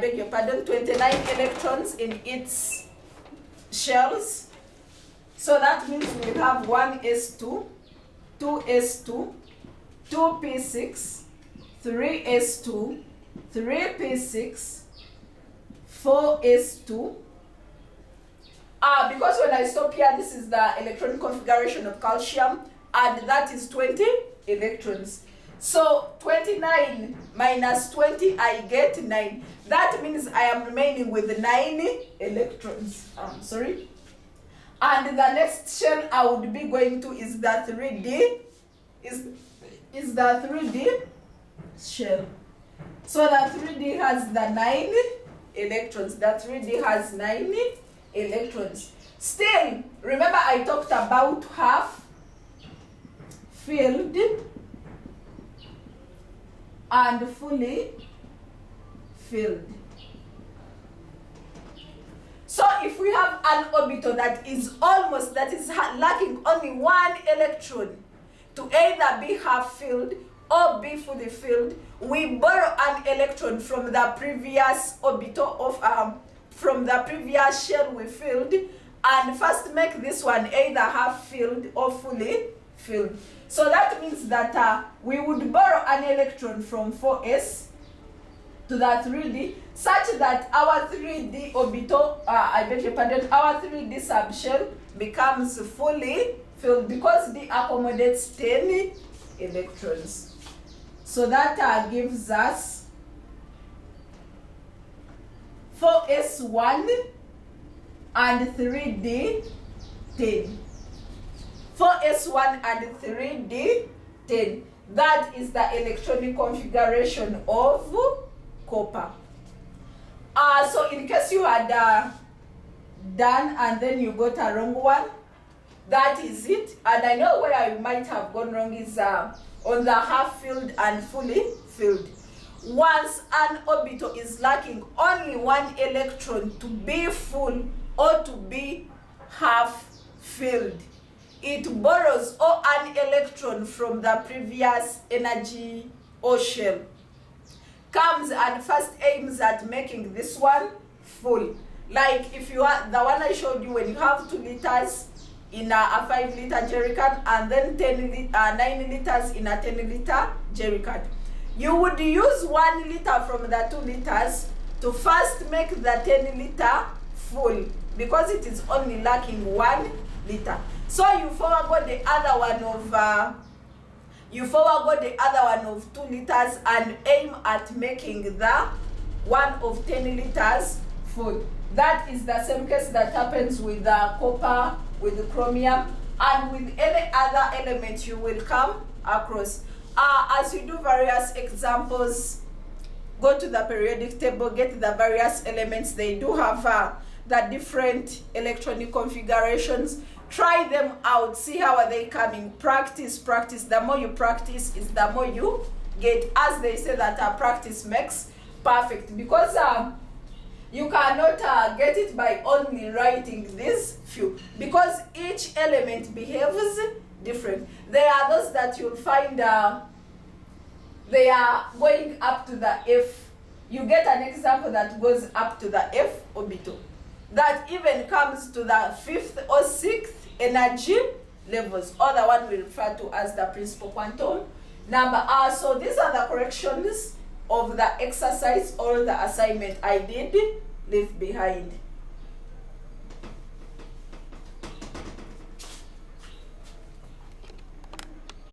beg your pardon, 29 electrons in its shells. So that means we have 1s2, 2s2, 2p6, 3s2, 3p6, 4s2. Because when I stop here, this is the electron configuration of calcium, and that is 20 electrons. So 29 minus 20, I get 9. That means I am remaining with 9 electrons. Sorry. And the next shell I would be going to is the 3D. Is the 3D shell. So the 3D has the 9 electrons. The 3D has 9 electrons. Still, remember I talked about half filled and fully filled. So if we have an orbital that is lacking only 1 electron to either be half filled or be fully filled, we borrow an electron from the previous orbital of from the previous shell we filled, and first make this one either half filled or fully filled. So that means that we would borrow an electron from 4s to the 3D, such that our 3D orbital, our 3D subshell becomes fully filled because D accommodates 10 electrons. So that gives us 4s1 and 3d 10. 4s1 and 3d 10. That is the electronic configuration of copper. So in case you had done and then you got a wrong one, that is it. And I know where you might have gone wrong is on the half filled and fully filled. Once an orbital is lacking only 1 electron to be full or to be half filled, it borrows an electron from the previous energy or shell, comes and first aims at making this one full. Like if you are the one I showed you, when you have 2 liters in a 5-liter jerrycan and then 9 liters in a 10-liter jerrycan, you would use 1 liter from the 2 liters to first make the 10-liter full because it is only lacking 1 liter. So you forego the other one of 2 liters and aim at making the one of 10 liters full. That is the same case that happens with the copper, with the chromium, and with any other element you will come across. As you do various examples, go to the periodic table, get the various elements. They do have the different electronic configurations. Try them out, see how are they coming. Practice. The more you practice is the more you get. As they say that practice makes perfect, because you cannot get it by only writing these few, because each element behaves different. There are those that you'll find they are going up to the F. You get an example that goes up to the F orbital, that even comes to the 5th or 6th energy levels, or the one we refer to as the principal quantum number. So these are the corrections of the exercise or the assignment I did leave behind.